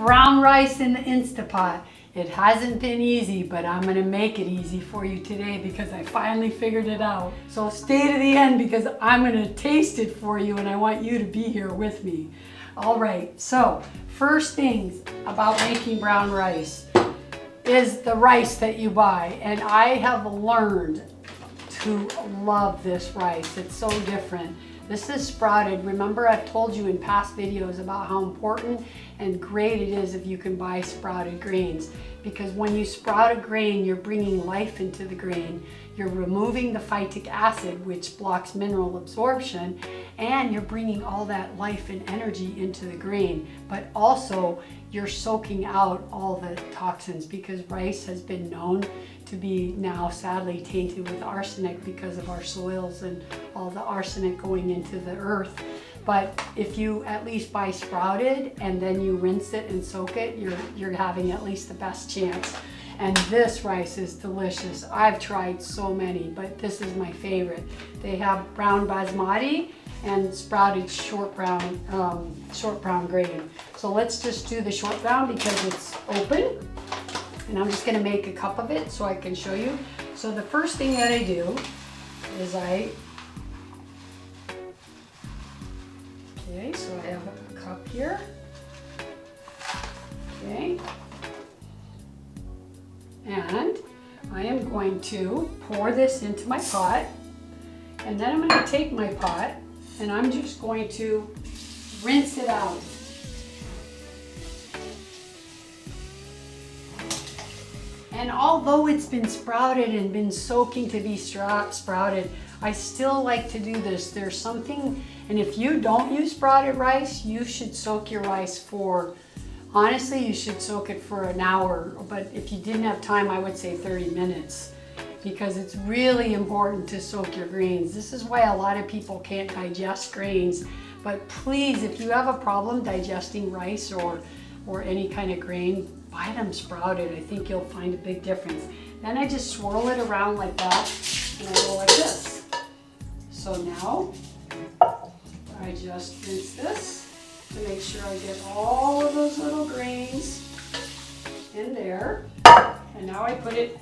brown rice in the Instapot. It hasn't been easy, but I'm gonna make it easy for you today because I finally figured it out. So stay to the end because I'm gonna taste it for you and I want you to be here with me. All right, so first things about making brown rice is the rice that you buy. And I have learned to love this rice. It's so different. This is sprouted. Remember, I've told you in past videos about how important and great it is if you can buy sprouted grains. Because when you sprout a grain, you're bringing life into the grain. You're removing the phytic acid, which blocks mineral absorption, and you're bringing all that life and energy into the grain. But also, you're soaking out all the toxins because rice has been known to be now sadly tainted with arsenic because of our soils and all the arsenic going into the earth. But if you at least buy sprouted and then you rinse it and soak it, you're having at least the best chance. And this rice is delicious. I've tried so many, but this is my favorite. They have brown basmati and sprouted short brown grain. So let's just do the short brown because it's open. And I'm just gonna make a cup of it so I can show you. So the first thing that I do is okay, so I have a cup here. Okay. And I am going to pour this into my pot. And then I'm going to take my pot and I'm just going to rinse it out. And although it's been sprouted and been soaking to be sprouted, I still like to do this. There's something, and if you don't use sprouted rice, you should soak your rice for, honestly, you should soak it for an hour. But if you didn't have time, I would say 30 minutes because it's really important to soak your grains. This is why a lot of people can't digest grains. But please, if you have a problem digesting rice or any kind of grain, buy them sprouted. I think you'll find a big difference. Then I just swirl it around like that and I go like this. So now I just rinse this to make sure I get all of those little grains in there. And now I put it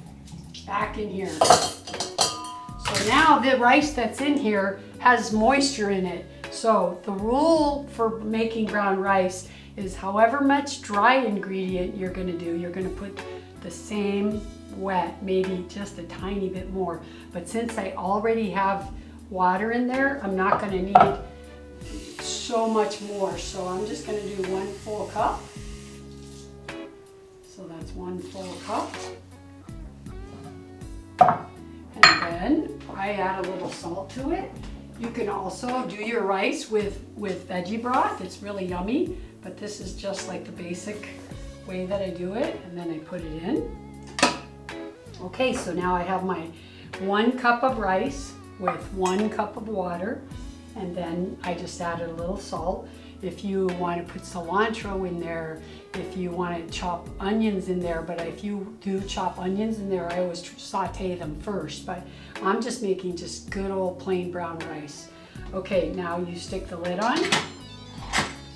back in here. So now the rice that's in here has moisture in it. So the rule for making brown rice is however much dry ingredient you're gonna do, you're gonna put the same wet, maybe just a tiny bit more. But since I already have water in there, I'm not gonna need so much more. So I'm just gonna do 1 full cup. So that's 1 full cup. And then I add a little salt to it. You can also do your rice with veggie broth. It's really yummy, but this is just like the basic way that I do it. And then I put it in. Okay, so now I have my 1 cup of rice with 1 cup of water. And then I just added a little salt. If you want to put cilantro in there, if you want to chop onions in there, but if you do chop onions in there, I always saute them first, but I'm just making just good old plain brown rice. Okay, now you stick the lid on.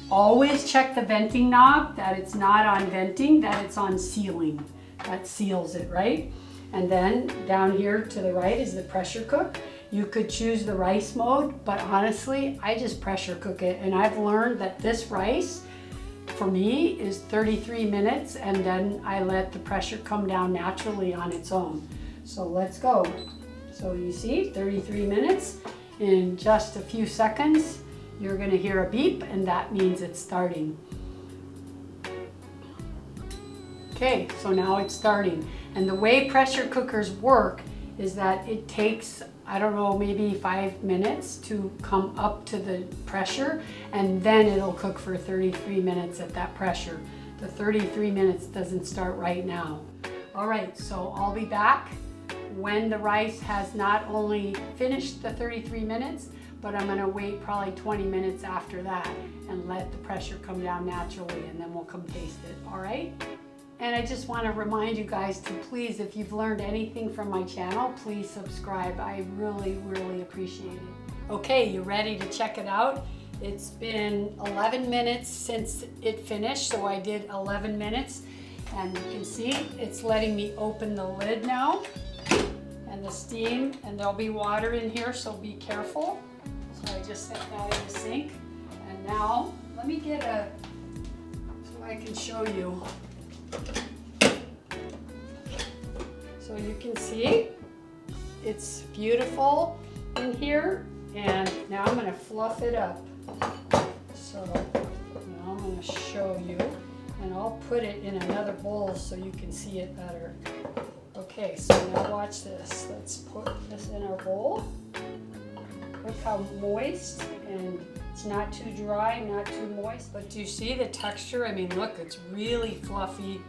Always check the venting knob, that it's not on venting, that it's on sealing. That seals it, right? And then down here to the right is the pressure cook. You could choose the rice mode, but honestly, I just pressure cook it. And I've learned that this rice, for me, is 33 minutes, and then I let the pressure come down naturally on its own. So let's go. So you see, 33 minutes. In just a few seconds, you're gonna hear a beep, and that means it's starting. Okay, so now it's starting. And the way pressure cookers work is that it takes, I don't know, maybe 5 minutes to come up to the pressure, and then it'll cook for 33 minutes at that pressure. The 33 minutes doesn't start right now. All right, so I'll be back when the rice has not only finished the 33 minutes, but I'm gonna wait probably 20 minutes after that and let the pressure come down naturally, and then we'll come taste it, all right? And I just want to remind you guys to please, if you've learned anything from my channel, please subscribe. I really, really appreciate it. Okay, you ready to check it out? It's been 11 minutes since it finished, so I did 11 minutes. And you can see it's letting me open the lid now. And the steam, and there'll be water in here, so be careful. So I just set that in the sink. And now, let me get so I can show you. So you can see, it's beautiful in here. And now I'm gonna fluff it up. So now I'm gonna show you, and I'll put it in another bowl so you can see it better. Okay, so now watch this. Let's put this in our bowl. Look how moist, and it's not too dry, not too moist. But do you see the texture? I mean, look, it's really fluffy.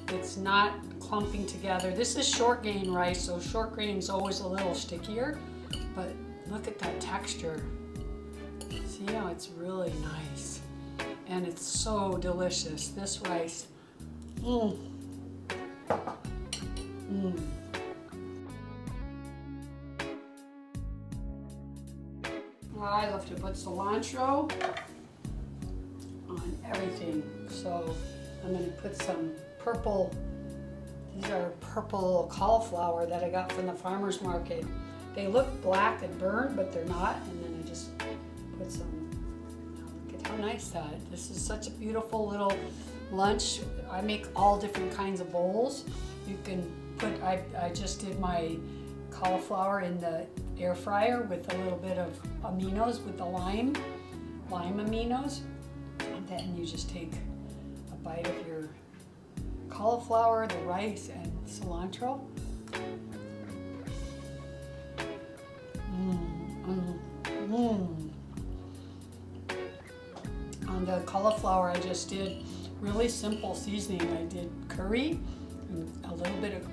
It's not clumping together. This is short grain rice, so short grain is always a little stickier. But look at that texture. See how it's really nice. And it's so delicious. This rice. I love to put cilantro on everything. So I'm going to put some purple, these are purple cauliflower that I got from the farmer's market. They look black and burned, but they're not. And then I just put some, look at how nice that. This is such a beautiful little lunch. I make all different kinds of bowls. You can put, I just did my cauliflower in the air fryer with a little bit of aminos with the lime aminos. And then you just take a bite of your cauliflower, the rice, and cilantro. On the cauliflower, I just did really simple seasoning. I did curry, and a little bit of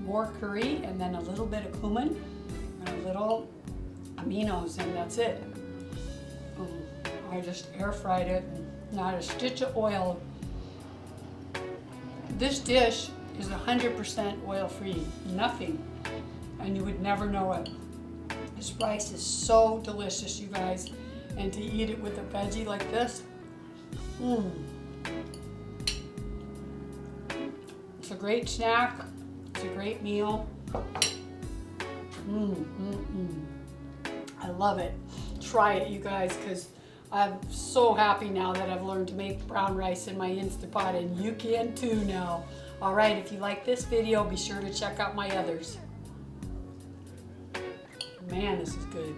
more curry, and then a little bit of cumin, and a little aminos, and that's it. I just air fried it, not a stitch of oil. This dish is 100% oil-free, nothing, and you would never know it. This rice is so delicious, you guys, and to eat it with a veggie like this, it's a great snack, it's a great meal. I love it. Try it, you guys, because I'm so happy now that I've learned to make brown rice in my Instapot, and you can too now. All right, if you like this video, be sure to check out my others. Man, this is good.